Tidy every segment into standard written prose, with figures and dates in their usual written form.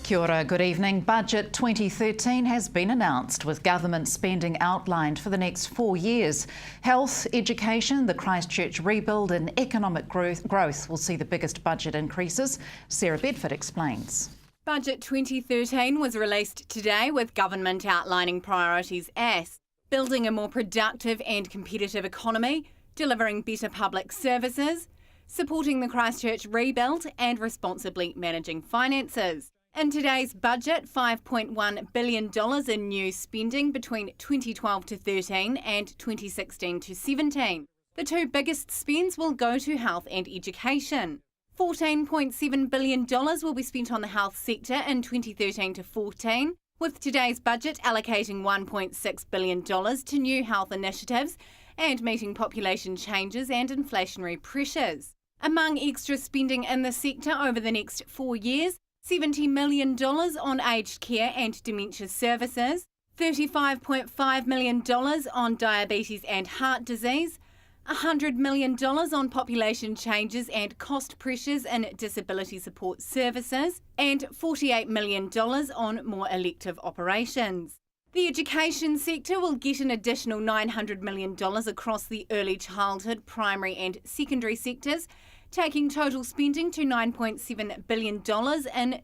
Kia ora, good evening. Budget 2013 has been announced with government spending outlined for the next 4 years. Health, education, the Christchurch rebuild and economic growth will see the biggest budget increases. Sarah Bedford explains. Budget 2013 was released today with government outlining priorities as building a more productive and competitive economy, delivering better public services, supporting the Christchurch rebuild and responsibly managing finances. In today's budget, $5.1 billion in new spending between 2012 to 13 and 2016 to 17. The two biggest spends will go to health and education. $14.7 billion will be spent on the health sector in 2013 to 14, with today's budget allocating $1.6 billion to new health initiatives and meeting population changes and inflationary pressures. Among extra spending in the sector over the next 4 years, $70 million on aged care and dementia services, $35.5 million on diabetes and heart disease, $100 million on population changes and cost pressures in disability support services, and $48 million on more elective operations. The education sector will get an additional $900 million across the early childhood, primary and secondary sectors, taking total spending to $9.7 billion in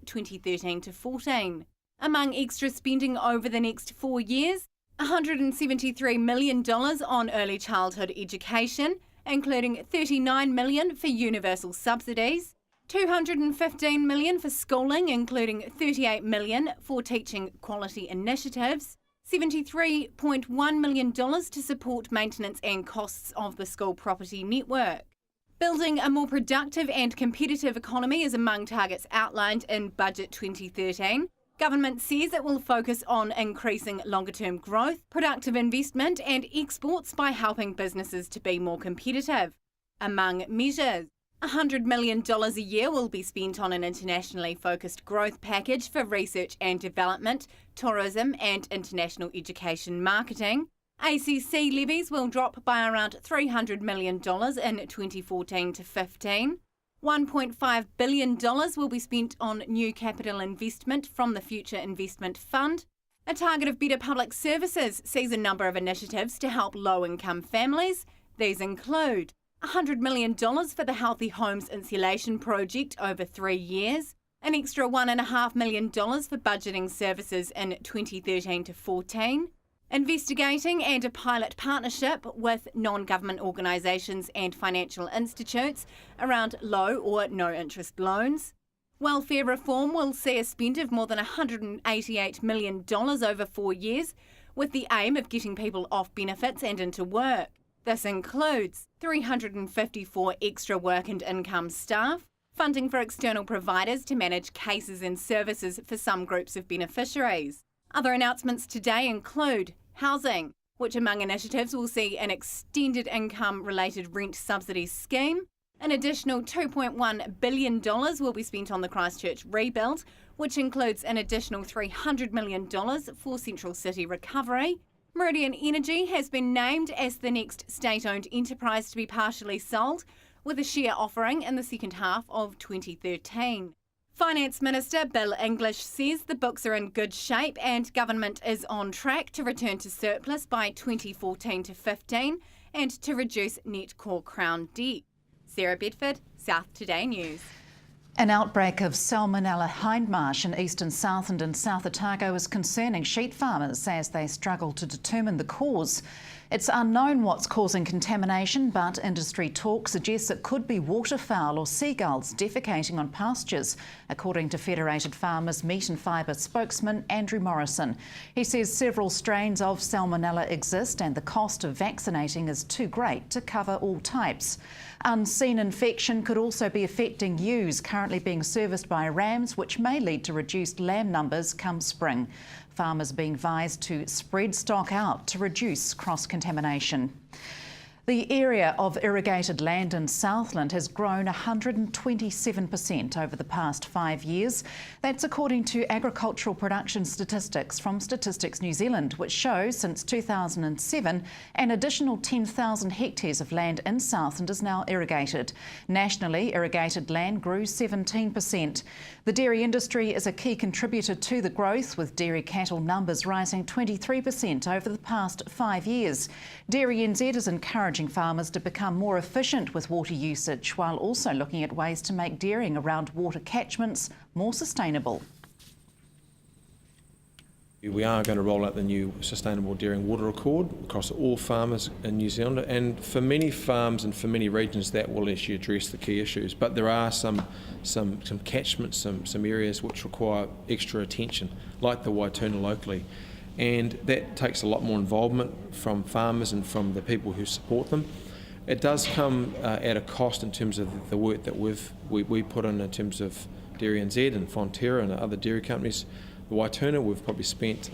2013 to 14. Among extra spending over the next 4 years, $173 million on early childhood education, including $39 million for universal subsidies, $215 million for schooling, including $38 million for teaching quality initiatives, $73.1 million to support maintenance and costs of the school property network. Building a more productive and competitive economy is among targets outlined in Budget 2013. Government says it will focus on increasing longer-term growth, productive investment and exports by helping businesses to be more competitive. Among measures, $100 million a year will be spent on an internationally focused growth package for research and development, tourism and international education marketing. ACC levies will drop by around $300 million in 2014 to 15. $1.5 billion will be spent on new capital investment from the Future Investment Fund. A target of better public services sees a number of initiatives to help low-income families. These include $100 million for the Healthy Homes Insulation Project over 3 years, an extra $1.5 million for budgeting services in 2013 to 14, investigating and a pilot partnership with non-government organisations and financial institutes around low or no interest loans. Welfare reform will see a spend of more than $188 million over 4 years, with the aim of getting people off benefits and into work. This includes 354 extra work and income staff, funding for external providers to manage cases and services for some groups of beneficiaries. Other announcements today include housing, which among initiatives will see an extended income-related rent subsidy scheme. An additional $2.1 billion will be spent on the Christchurch rebuild, which includes an additional $300 million for Central City recovery. Meridian Energy has been named as the next state-owned enterprise to be partially sold, with a share offering in the second half of 2013. Finance Minister Bill English says the books are in good shape and government is on track to return to surplus by 2014 to 15 and to reduce net core Crown debt. Sarah Bedford, South Today News. An outbreak of Salmonella hindmarsh in eastern Southland and South Otago is concerning sheep farmers as they struggle to determine the cause. It's unknown what's causing contamination, but industry talk suggests it could be waterfowl or seagulls defecating on pastures, according to Federated Farmers Meat and Fibre spokesman Andrew Morrison. He says several strains of Salmonella exist and the cost of vaccinating is too great to cover all types. Unseen infection could also be affecting ewes currently being serviced by rams, which may lead to reduced lamb numbers come spring. Farmers being advised to spread stock out to reduce cross-contamination. The area of irrigated land in Southland has grown 127% over the past 5 years. That's according to agricultural production statistics from Statistics New Zealand, which show since 2007 an additional 10,000 hectares of land in Southland is now irrigated. Nationally, irrigated land grew 17%. The dairy industry is a key contributor to the growth, with dairy cattle numbers rising 23% over the past 5 years. Dairy NZ is encouraging farmers to become more efficient with water usage, while also looking at ways to make dairying around water catchments more sustainable. We are going to roll out the new Sustainable Dairying Water Accord across all farmers in New Zealand, and for many farms and for many regions that will actually address the key issues. But there are some catchments, some areas which require extra attention, like the Waituna locally, and that takes a lot more involvement from farmers and from the people who support them. It does come at a cost in terms of the work that we put in terms of Dairy NZ and Fonterra and other dairy companies. The Waituna, we've probably spent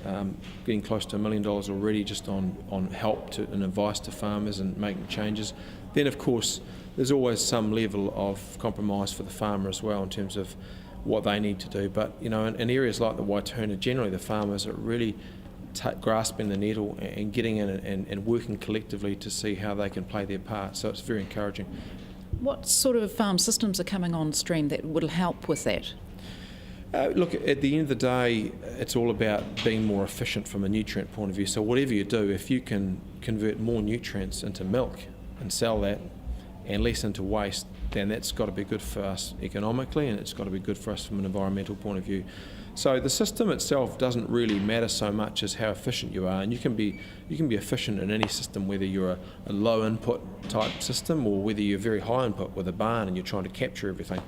getting close to $1 million already just on help and advice to farmers and making changes. Then, of course, there's always some level of compromise for the farmer as well in terms of what they need to do. But in areas like the Waituna, generally the farmers are really grasping the nettle and getting in and working collectively to see how they can play their part. So it's very encouraging. What sort of farm systems are coming on stream that will help with that? Look, at the end of the day, it's all about being more efficient from a nutrient point of view. So whatever you do, if you can convert more nutrients into milk and sell that and less into waste, then that's got to be good for us economically, and it's got to be good for us from an environmental point of view. So the system itself doesn't really matter so much as how efficient you are, and you can be efficient in any system, whether you're a low input type system or whether you're very high input with a barn and you're trying to capture everything.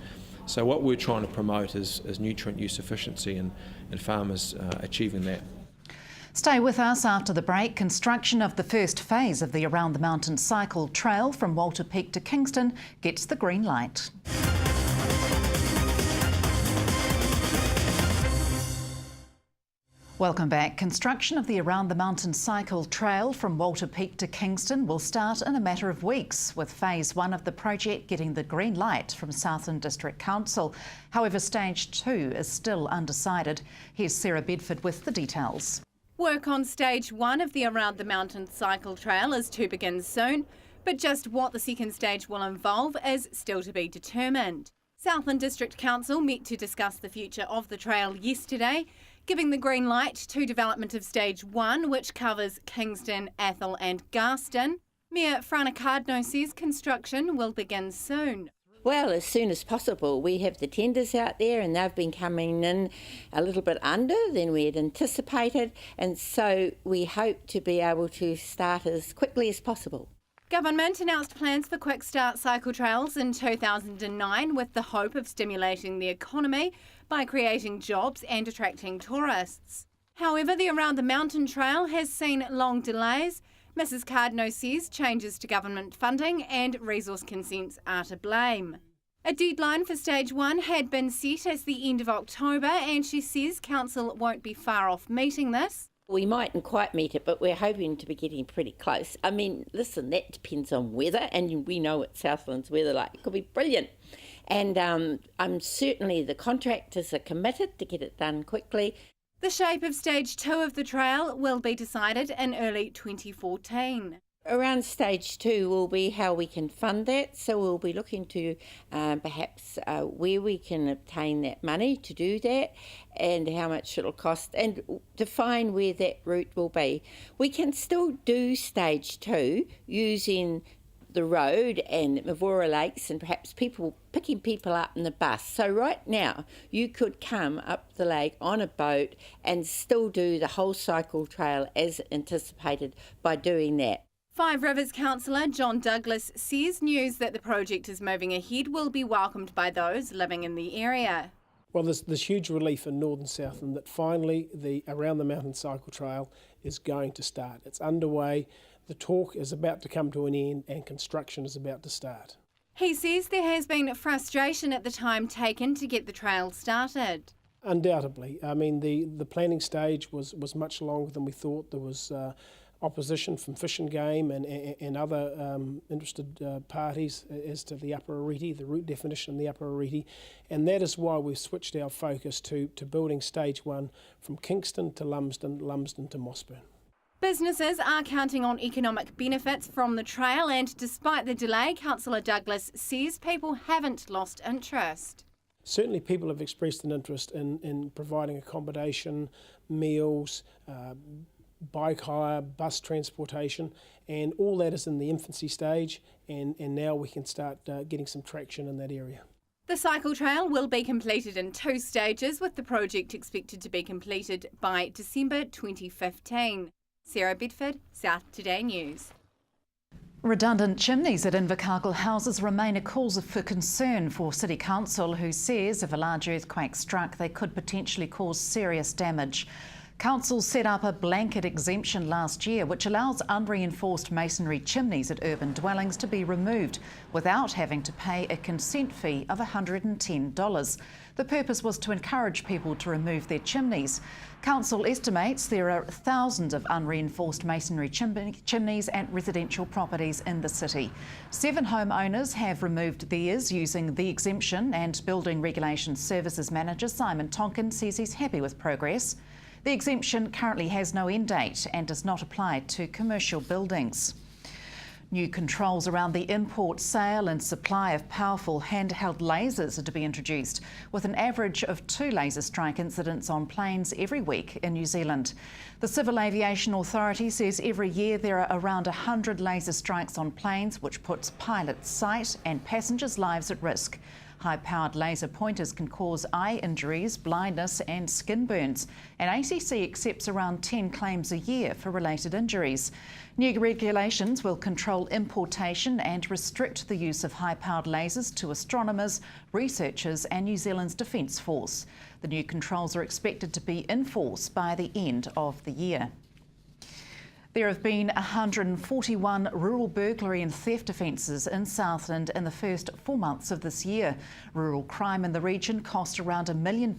So what we're trying to promote is nutrient use efficiency and farmers achieving that. Stay with us after the break. Construction of the first phase of the Around the Mountain Cycle Trail from Walter Peak to Kingston gets the green light. Welcome back. Construction of the Around the Mountain Cycle Trail from Walter Peak to Kingston will start in a matter of weeks, with phase 1 of the project getting the green light from Southland District Council. However, stage 2 is still undecided. Here's Sarah Bedford with the details. Work on stage 1 of the Around the Mountain Cycle Trail is to begin soon, but just what the second stage will involve is still to be determined. Southland District Council met to discuss the future of the trail yesterday, giving the green light to development of stage 1, which covers Kingston, Athol and Garston. Mayor Frana Cardno says construction will begin soon. Well, as soon as possible. We have the tenders out there and they've been coming in a little bit under than we had anticipated, and so we hope to be able to start as quickly as possible. Government announced plans for quick start cycle trails in 2009 with the hope of stimulating the economy by creating jobs and attracting tourists. However, the Around the Mountain Trail has seen long delays. Mrs Cardno says changes to government funding and resource consents are to blame. A deadline for stage 1 had been set as the end of October, and she says council won't be far off meeting this. We mightn't quite meet it, but we're hoping to be getting pretty close. I mean, listen, that depends on weather, and we know what Southland's weather like. It could be brilliant. And I'm certainly the contractors are committed to get it done quickly. The shape of stage 2 of the trail will be decided in early 2014. Around stage 2 will be how we can fund that, so we'll be looking to perhaps where we can obtain that money to do that and how much it'll cost and define where that route will be. We can still do stage 2 using the road and Mavora Lakes and perhaps picking people up in the bus. So right now you could come up the lake on a boat and still do the whole cycle trail as anticipated by doing that. Five Rivers councillor John Douglas says news that the project is moving ahead will be welcomed by those living in the area. Well, there's huge relief in northern Southland that finally the Around the Mountain Cycle Trail is going to start. It's underway, the talk is about to come to an end and construction is about to start. He says there has been frustration at the time taken to get the trail started. Undoubtedly. I mean, the planning stage was much longer than we thought. There was opposition from Fish and Game and other interested parties as to the Upper Ariti, the route definition in the Upper Ariti, and that is why we've switched our focus to building stage 1 from Kingston to Lumsden to Mossburn. Businesses are counting on economic benefits from the trail, and despite the delay, Councillor Douglas says people haven't lost interest. Certainly people have expressed an interest in providing accommodation, meals, bike hire, bus transportation, and all that is in the infancy stage, and now we can start getting some traction in that area. The cycle trail will be completed in 2 stages, with the project expected to be completed by December 2015. Sarah Bedford, South Today News. Redundant chimneys at Invercargill houses remain a cause for concern for City Council, who says if a large earthquake struck, they could potentially cause serious damage. Council set up a blanket exemption last year which allows unreinforced masonry chimneys at urban dwellings to be removed without having to pay a consent fee of $110. The purpose was to encourage people to remove their chimneys. Council estimates there are thousands of unreinforced masonry chimneys at residential properties in the city. 7 homeowners have removed theirs using the exemption, and Building Regulation Services Manager Simon Tonkin says he's happy with progress. The exemption currently has no end date and does not apply to commercial buildings. New controls around the import, sale and supply of powerful handheld lasers are to be introduced, with an average of 2 laser strike incidents on planes every week in New Zealand. The Civil Aviation Authority says every year there are around 100 laser strikes on planes, which puts pilots' sight and passengers' lives at risk. High-powered laser pointers can cause eye injuries, blindness and skin burns, and ACC accepts around 10 claims a year for related injuries. New regulations will control importation and restrict the use of high-powered lasers to astronomers, researchers and New Zealand's Defence Force. The new controls are expected to be in force by the end of the year. There have been 141 rural burglary and theft offences in Southland in the first 4 months of this year. Rural crime in the region cost around $1 million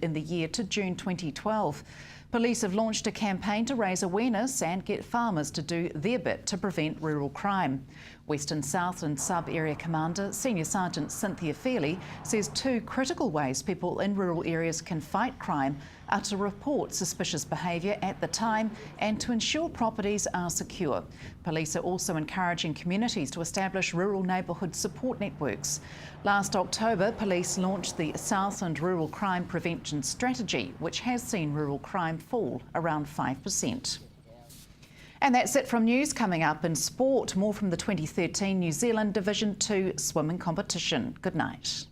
in the year to June 2012. Police have launched a campaign to raise awareness and get farmers to do their bit to prevent rural crime. Western Southland Sub-Area Commander Senior Sergeant Cynthia Fairley says 2 critical ways people in rural areas can fight crime are to report suspicious behaviour at the time and to ensure properties are secure. Police are also encouraging communities to establish rural neighbourhood support networks. Last October, police launched the Southland Rural Crime Prevention Strategy, which has seen rural crime fall around 5%. And that's it from news. Coming up in sport, more from the 2013 New Zealand Division 2 swimming competition. Good night.